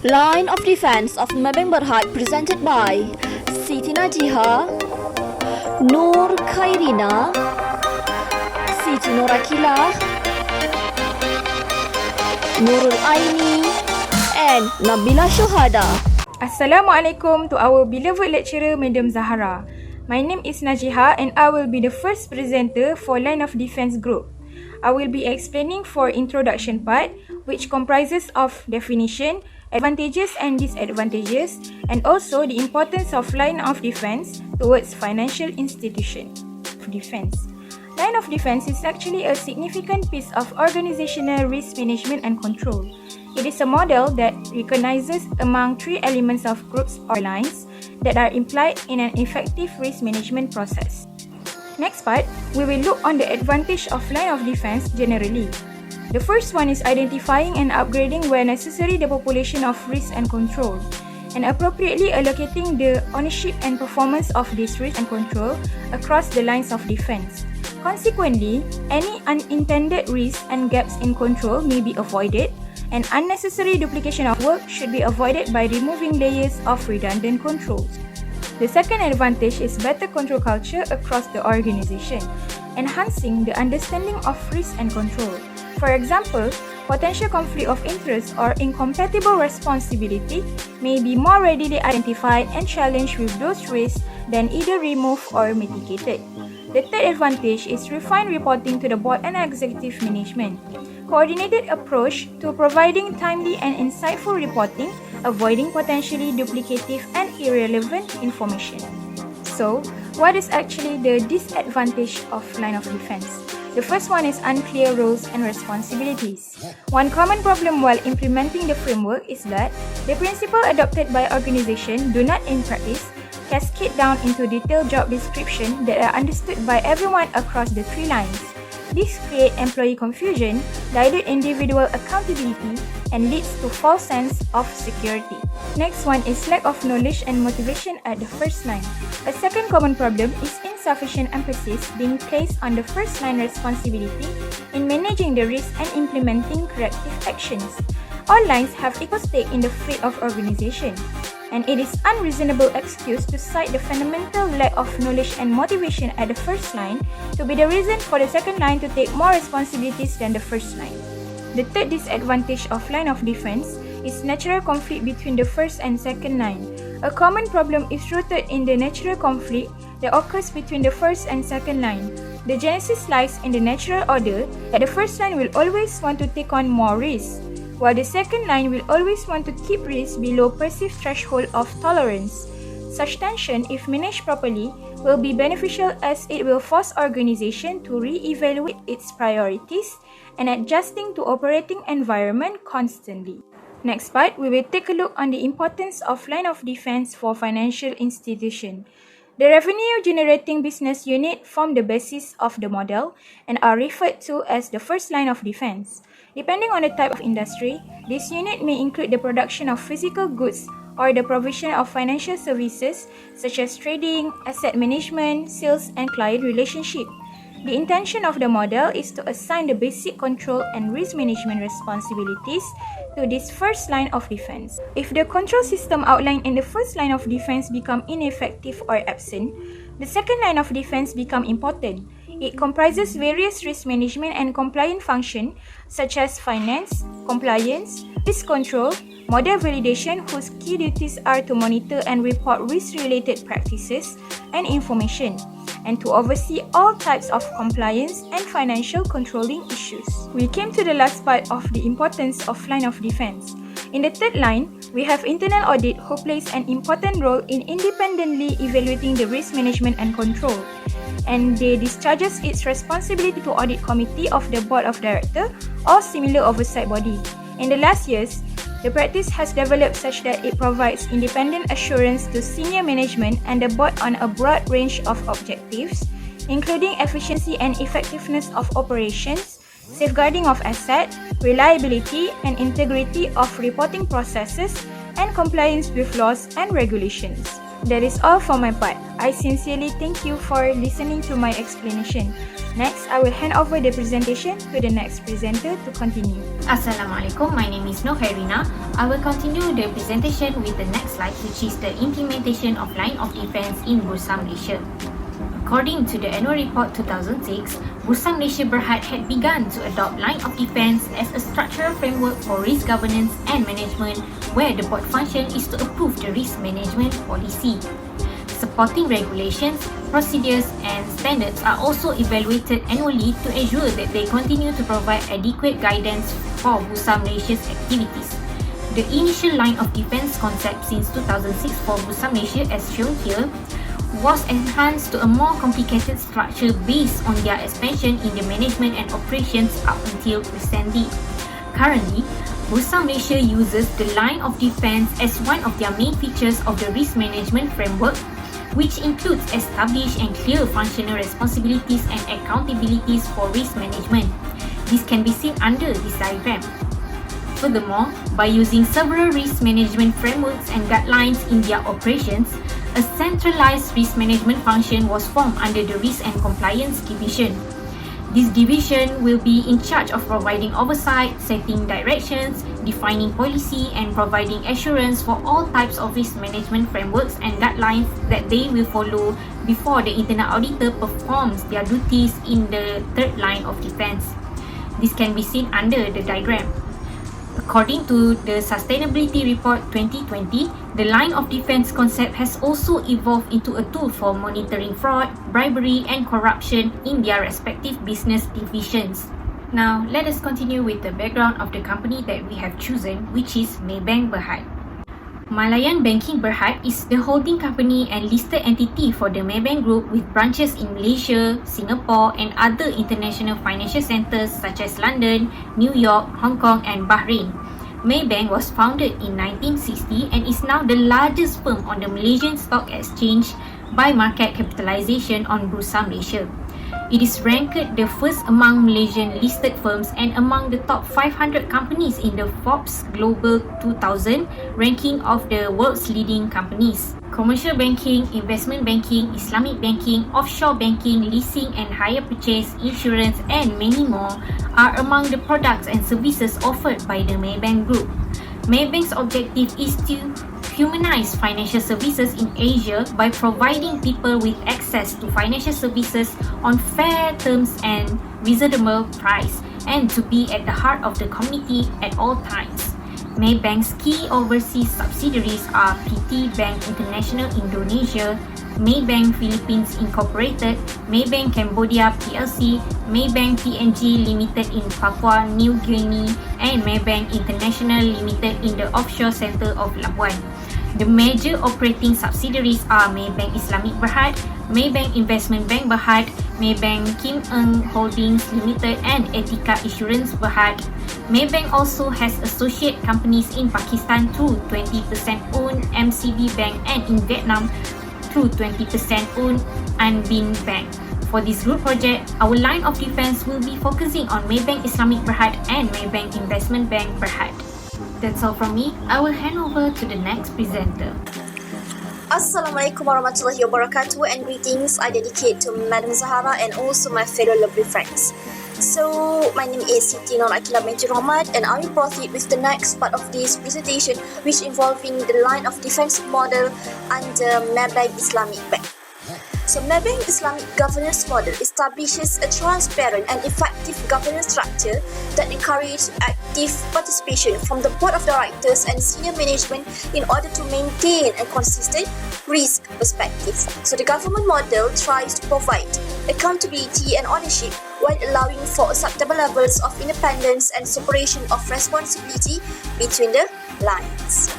Line of Defense of Mebeng Berhad presented by Siti Najiha, Nur Khairina, Siti Norakila, Nurul Aini and Nabila Shohada. Assalamualaikum to our beloved lecturer Madam Zahara. My name is Najiha and I will be the first presenter for Line of Defense group. I will be explaining for introduction part, which comprises of definition, advantages and disadvantages, and also the importance of line of defense towards financial institution. Defense. Line of defense is actually a significant piece of organizational risk management and control. It is a model that recognizes among three elements of groups or lines that are implied in an effective risk management process. Next part, we will look on the advantage of line of defense generally. The first one is identifying and upgrading where necessary the population of risk and control, and appropriately allocating the ownership and performance of this risk and control across the lines of defense. Consequently, any unintended risks and gaps in control may be avoided, and unnecessary duplication of work should be avoided by removing layers of redundant controls. The second advantage is better control culture across the organization, enhancing the understanding of risk and control. For example, potential conflict of interest or incompatible responsibility may be more readily identified and challenged with those risks than either removed or mitigated. The third advantage is refined reporting to the board and executive management. Coordinated approach to providing timely and insightful reporting, avoiding potentially duplicative and irrelevant information. So, what is actually the disadvantage of line of defense? The first one is unclear roles and responsibilities. One common problem while implementing the framework is that the principle adopted by organizations do not in practice cascade down into detailed job description that are understood by everyone across the three lines. This creates employee confusion, dilute individual accountability, and leads to false sense of security. Next one is lack of knowledge and motivation at the first line. A second common problem is insufficient emphasis being placed on the first line responsibility in managing the risk and implementing corrective actions. All lines have equal stake in the fate of organization, and it is unreasonable excuse to cite the fundamental lack of knowledge and motivation at the first line to be the reason for the second line to take more responsibilities than the first line. The third disadvantage of line of defense is natural conflict between the first and second line. A common problem is rooted in the natural conflict that occurs between the first and second line. The genesis lies in the natural order that the first line will always want to take on more risk, while the second line will always want to keep risk below perceived threshold of tolerance. Such tension, if managed properly, will be beneficial as it will force organization to re-evaluate its priorities and adjusting to operating environment constantly. Next part, we will take a look on the importance of line of defense for financial institution. The revenue-generating business unit form the basis of the model and are referred to as the first line of defense. Depending on the type of industry, this unit may include the production of physical goods or the provision of financial services such as trading, asset management, sales, and client relationship. The intention of the model is to assign the basic control and risk management responsibilities to this first line of defense. If the control system outlined in the first line of defense become ineffective or absent, the second line of defense become important. It comprises various risk management and compliance functions such as finance, compliance, risk control, model validation whose key duties are to monitor and report risk-related practices and information, and to oversee all types of compliance and financial controlling issues. We came to the last part of the importance of line of defense. In the third line, we have internal audit who plays an important role in independently evaluating the risk management and control, and they discharges its responsibility to audit committee of the board of director or similar oversight body. In the last years, the practice has developed such that it provides independent assurance to senior management and the board on a broad range of objectives, including efficiency and effectiveness of operations, safeguarding of asset, reliability and integrity of reporting processes, and compliance with laws and regulations. That is all for my part. I sincerely thank you for listening to my explanation. Next, I will hand over the presentation to the next presenter to continue. Assalamualaikum, my name is Khairina. I will continue the presentation with the next slide, which is the implementation of line of defense in Bursa Malaysia. According to the annual report 2006, Bursa Malaysia Berhad had begun to adopt line of defense as a structural framework for risk governance and management, where the board function is to approve the risk management policy. Supporting regulations, procedures and standards are also evaluated annually to ensure that they continue to provide adequate guidance for Bursa Malaysia's activities. The initial line of defense concept since 2006 for Bursa Malaysia, as shown here, was enhanced to a more complicated structure based on their expansion in the management and operations up until recently. Currently, Bursa Malaysia uses the line of defense as one of their main features of the risk management framework, which includes established and clear functional responsibilities and accountabilities for risk management. This can be seen under this diagram. Furthermore, by using several risk management frameworks and guidelines in their operations, a centralized risk management function was formed under the Risk and Compliance Division. This division will be in charge of providing oversight, setting directions, defining policy and providing assurance for all types of risk management frameworks and guidelines that they will follow before the internal auditor performs their duties in the third line of defense. This can be seen under the diagram. According to the Sustainability Report 2020, the line of defense concept has also evolved into a tool for monitoring fraud, bribery and corruption in their respective business divisions. Now, let us continue with the background of the company that we have chosen, which is Maybank Berhad. Malayan Banking Berhad is the holding company and listed entity for the Maybank Group with branches in Malaysia, Singapore and other international financial centres such as London, New York, Hong Kong and Bahrain. Maybank was founded in 1960 and is now the largest firm on the Malaysian Stock Exchange by market capitalisation on Bursa Malaysia. It is ranked the first among Malaysian listed firms and among the top 500 companies in the Forbes Global 2000 ranking of the world's leading companies. Commercial banking, investment banking, Islamic banking, offshore banking, leasing and hire purchase, insurance and many more are among the products and services offered by the Maybank Group. Maybank's objective is to humanize financial services in Asia by providing people with access to financial services on fair terms and reasonable price, and to be at the heart of the community at all times. Maybank's key overseas subsidiaries are PT Bank International Indonesia, Maybank Philippines Incorporated, Maybank Cambodia PLC, Maybank PNG Limited in Papua New Guinea, and Maybank International Limited in the offshore center of Labuan. The major operating subsidiaries are Maybank Islamic Berhad, Maybank Investment Bank Berhad, Maybank Kim Eng Holdings Limited and Etika Insurance Berhad. Maybank also has associate companies in Pakistan through 20% owned MCB Bank and in Vietnam through 20% owned Anbin Bank. For this group project, our line of defense will be focusing on Maybank Islamic Berhad and Maybank Investment Bank Berhad. That's all from me. I will hand over to the next presenter. Assalamualaikum warahmatullahi wabarakatuh and greetings I dedicate to Madam Zahara and also my fellow lovely friends. So, my name is Siti Nur Akila Majid Rahmat and I will proceed with the next part of this presentation, which involving the line of defense model under Maybank Islamic Bank. So, Maybank Islamic governance model establishes a transparent and effective governance structure that encourages active participation from the board of directors and senior management in order to maintain a consistent risk perspective. So, the government model tries to provide accountability and ownership while allowing for acceptable levels of independence and separation of responsibility between the lines.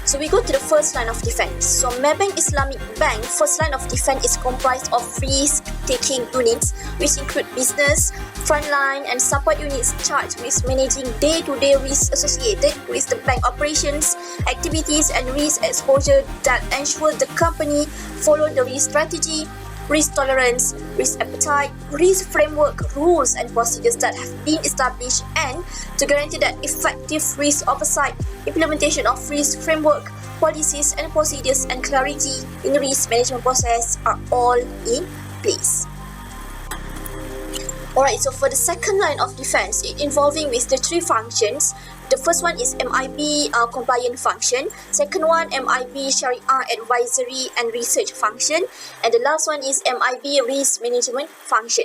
So we go to the first line of defense. So Maybank Islamic Bank first line of defense is comprised of risk-taking units, which include business, frontline and support units charged with managing day-to-day risks associated with the bank operations, activities and risk exposure that ensure the company follow the risk strategy, risk tolerance, risk appetite, risk framework, rules and procedures that have been established, and to guarantee that effective risk oversight, implementation of risk framework, policies and procedures and clarity in the risk management process are all in place. Alright, so for the second line of defense, it involving with the three functions. The first one is MIB compliant function. Second one, MIB Sharia advisory and research function. And the last one is MIB risk management function.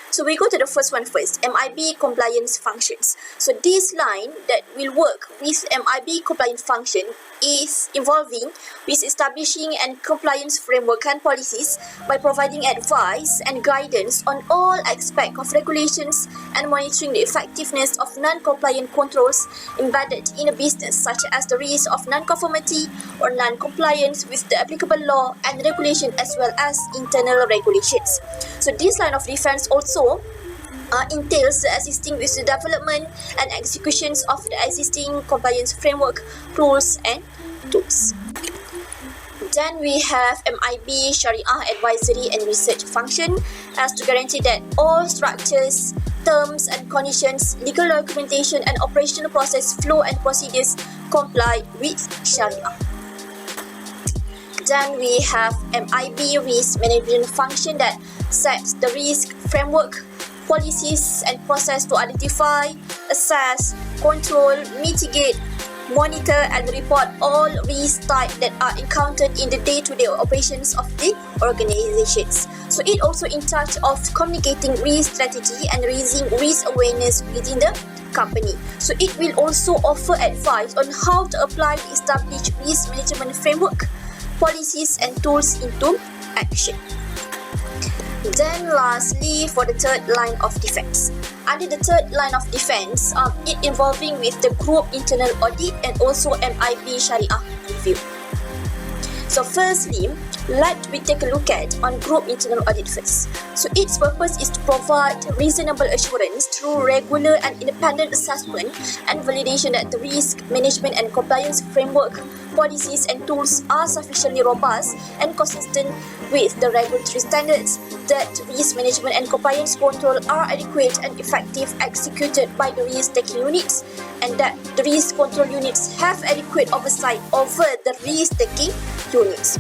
So we go to the first one first, MIB compliance functions. So this line that will work with MIB compliant function is involving with establishing and compliance framework and policies by providing advice and guidance on all aspects of regulations and monitoring the effectiveness of non-compliant controls embedded in a business, such as the risk of non-conformity or non-compliance with the applicable law and regulation, as well as internal regulations. So this line of defense also entails the assisting with the development and executions of the existing compliance framework, rules and tools. Then we have MIB Sharia advisory and research function as to guarantee that all structures, terms and conditions, legal documentation and operational process flow and procedures comply with Sharia. Then we have MIB risk management function that sets the risk framework, policies and process to identify, assess, control, mitigate, monitor and report all risk types that are encountered in the day-to-day operations of the organizations. So it also in charge of communicating risk strategy and raising risk awareness within the company. So it will also offer advice on how to apply the established risk management framework, policies and tools into action. Then lastly, for the third line of defense. Under the third line of defense, it involving with the group internal audit and also MIB Sharia review. So firstly, let we take a look at on group internal audit first. So its purpose is to provide reasonable assurance through regular and independent assessment and validation that the risk management and compliance framework, policies and tools are sufficiently robust and consistent with the regulatory standards, that risk management and compliance control are adequate and effective executed by the risk-taking units, and that the risk control units have adequate oversight over the risk-taking units.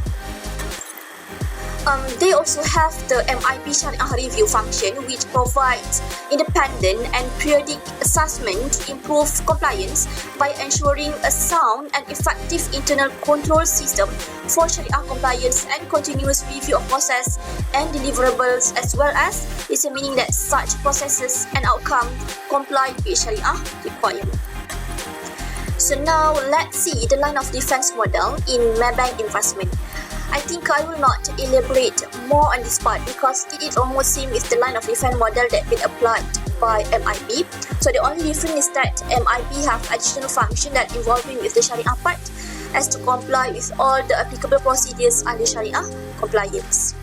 They also have the MIB Sharia review function, which provides independent and periodic assessment to improve compliance by ensuring a sound and effective internal control system for Sharia compliance and continuous review of process and deliverables, as well as determining that such processes and outcomes comply with Sharia requirements. So now let's see the line of defense model in Maybank investment. I think I will not elaborate more on this part because it is almost same with the line of defense model that been applied by MIB. So the only difference is that MIB have additional function that involving with the Sharia part as to comply with all the applicable procedures under Sharia compliance.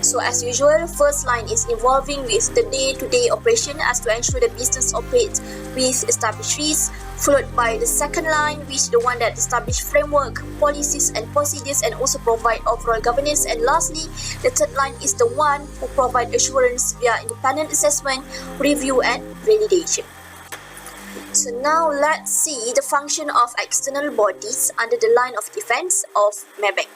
So as usual, first line is involving with the day-to-day operation as to ensure the business operates with established risks, followed by the second line, which is the one that establish framework, policies and procedures and also provide overall governance. And lastly, the third line is the one who provide assurance via independent assessment, review and validation. So now let's see the function of external bodies under the line of defense of Maybank.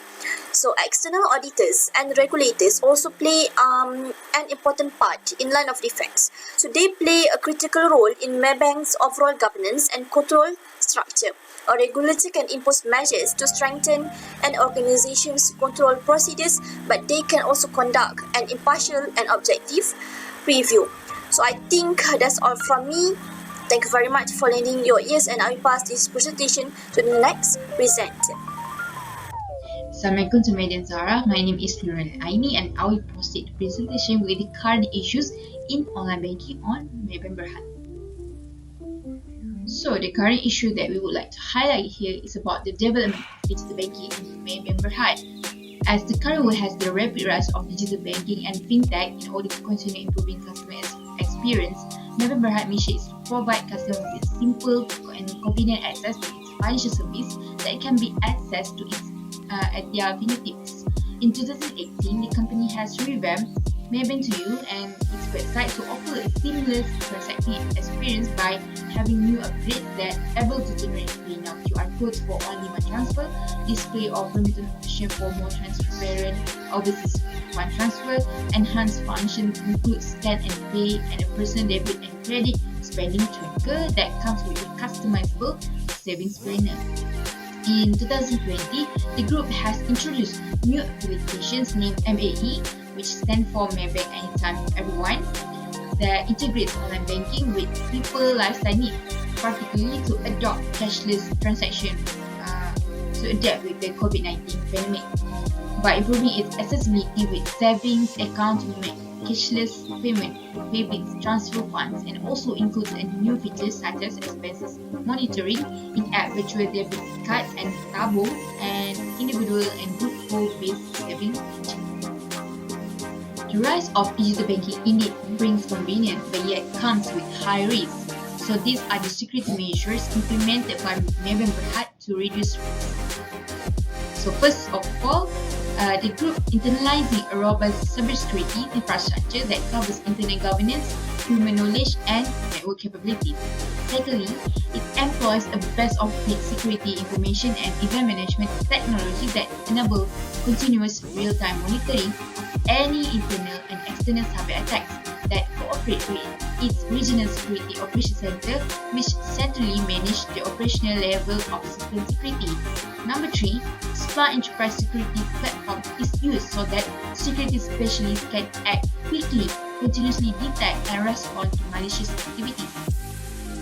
So external auditors and regulators also play an important part in line of defense. So they play a critical role in Maybank's overall governance and control structure. A regulator can impose measures to strengthen an organization's control procedures, but they can also conduct an impartial and objective review. So I think that's all from me. Thank you very much for lending your ears, and I will pass this presentation to the next presenter. Assalamualaikum to Madam Zahra. My name is Nurul Aini and I will proceed the presentation with the current issues in online banking on Maybank Berhad. So the current issue that we would like to highlight here is about the development of digital banking in Maybank Berhad. As the current world has the rapid rise of digital banking and fintech, in order to continue improving customer experience, Maybank Berhad mission is to provide customers with simple and convenient access to its financial service that can be accessed to its at their fingertips. In 2018, the company has revamped Maybank to You and its website to offer a seamless transacting experience by having new upgrades that able to generate now QR codes for on-demand transfer, display of remittance option for more transparent overseas fund transfer. Enhanced functions include scan and pay and a personal debit and credit spending tracker that comes with a customizable savings planner. In 2020, the group has introduced new applications named MAE, which stands for Maybank Anytime Everyone, that integrates online banking with people lifestyle needs, particularly to adopt cashless transaction to adapt with the COVID-19 pandemic. By improving its accessibility with savings account to make cashless payment, debits, transfer funds, and also includes a new features such as expenses monitoring, in-app virtual debit card and tabo, and individual and group goal-based saving feature. The rise of digital banking indeed brings convenience, but yet comes with high risk. So these are the security measures implemented by Maybank Berhad to reduce risk. So first of all, the group internalizing a robust cybersecurity infrastructure that covers internal governance, human knowledge, and network capabilities. Secondly, it employs a best-of-breed security information and event management technology that enable continuous real-time monitoring of any internal and external cyber attacks that cooperate with its regional security operations center, which centrally manage the operational level of system security. Number 3, Splunk Enterprise Security Platform is used so that security specialists can act quickly, continuously detect and respond to malicious activities.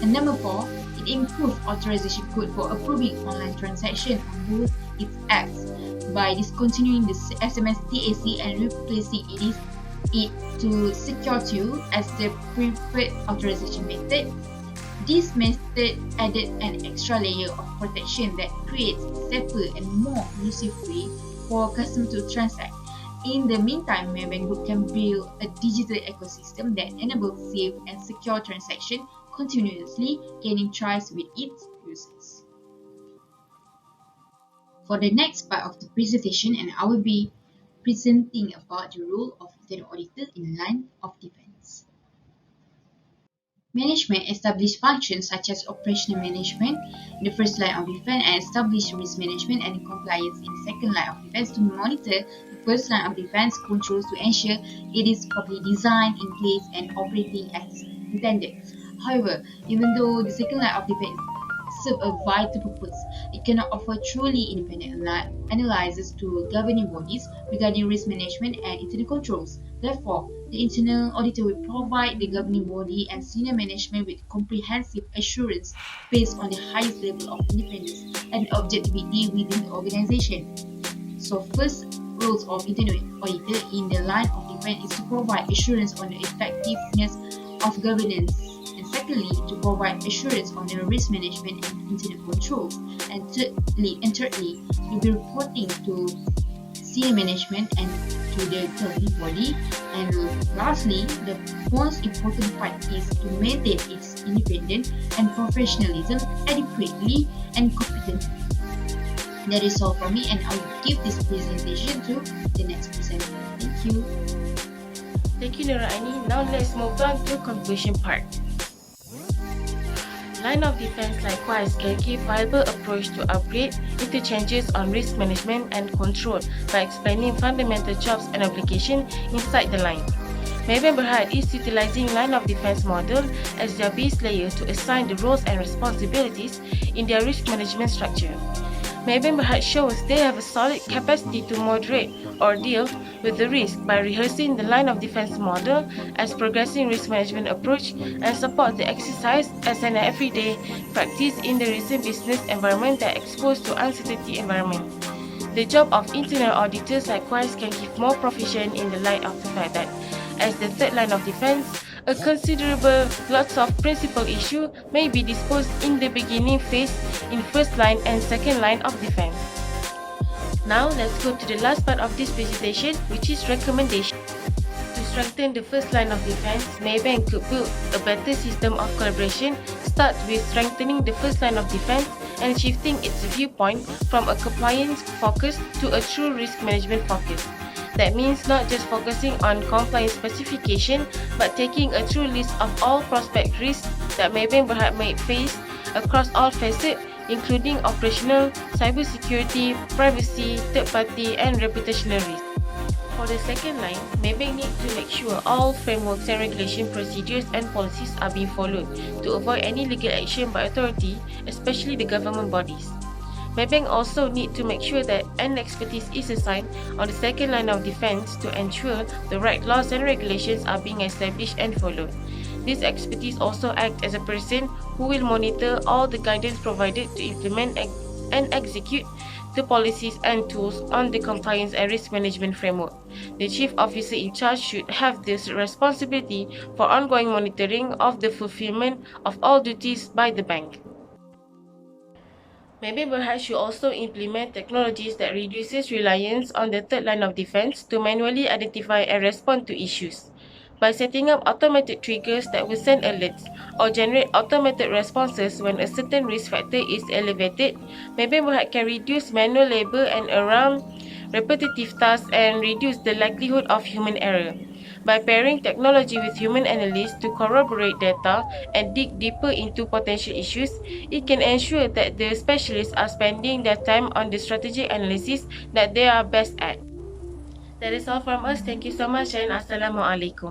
And number 4, it improves authorization code for approving online transactions on both its apps by discontinuing the SMS TAC and replacing it to Secure2 as the preferred authorization method. This method added an extra layer of protection that creates a safer and more inclusive way for customers to transact. In the meantime, Maybank Group can build a digital ecosystem that enables safe and secure transactions, continuously gaining trust with its users. For the next part of the presentation, I will be presenting about the role of internal auditor in line of defense. Management established functions such as operational management in the first line of defense and established risk management and compliance in the second line of defense to monitor the first line of defense controls to ensure it is properly designed, in place, and operating as intended. However, even though the second line of defense serves a vital purpose, it cannot offer truly independent analysis to governing bodies regarding risk management and internal controls. Therefore, the internal auditor will provide the governing body and senior management with comprehensive assurance based on the highest level of independence and objectivity within the organization. So, first roles of internal auditor in the line of defense is to provide assurance on the effectiveness of governance, and secondly, to provide assurance on the risk management and internal controls, and thirdly, to be reporting to senior management and to the governing body, and lastly, the most important part is to maintain its independence and professionalism adequately and competently. That is all from me, and I will give this presentation to the next presenter. Thank you. Thank you, Nuraini. Now let's move on to conclusion part. Line of defense likewise can give viable approach to upgrade into changes on risk management and control by explaining fundamental jobs and application inside the line. Maybank Berhad is utilizing line of defense model as their base layer to assign the roles and responsibilities in their risk management structure. Maybank Berhad shows they have a solid capacity to moderate or deal with the risk by rehearsing the line of defense model as progressing risk management approach and support the exercise as an everyday practice in the recent business environment that exposed to uncertainty environment. The job of internal auditors likewise can give more provision in the light of the fact that as the third line of defense, a considerable lots of principal issue may be disposed in the beginning phase in first line and second line of defense. Now let's go to the last part of this presentation, which is recommendation. To strengthen the first line of defense, Maybank could build a better system of collaboration, start with strengthening the first line of defense and shifting its viewpoint from a compliance focus to a true risk management focus. That means not just focusing on compliance specification, but taking a true list of all prospect risks that Maybank Berhad may face across all facets, including operational, cybersecurity, privacy, third party, and reputational risk. For the second line, Maybank needs to make sure all frameworks and regulation procedures and policies are being followed to avoid any legal action by authority, especially the government bodies. Maybank also need to make sure that an expertise is assigned on the second line of defense to ensure the right laws and regulations are being established and followed. This expertise also acts as a person who will monitor all the guidance provided to implement and execute the policies and tools on the compliance and risk management framework. The chief officer in charge should have this responsibility for ongoing monitoring of the fulfillment of all duties by the bank. Maybe Berhad should also implement technologies that reduces reliance on the third line of defense to manually identify and respond to issues. By setting up automated triggers that will send alerts or generate automated responses when a certain risk factor is elevated, maybe Berhad can reduce manual labor and around repetitive tasks and reduce the likelihood of human error. By pairing technology with human analysts to corroborate data and dig deeper into potential issues, it can ensure that the specialists are spending their time on the strategic analysis that they are best at. That is all from us. Thank you so much and Assalamualaikum.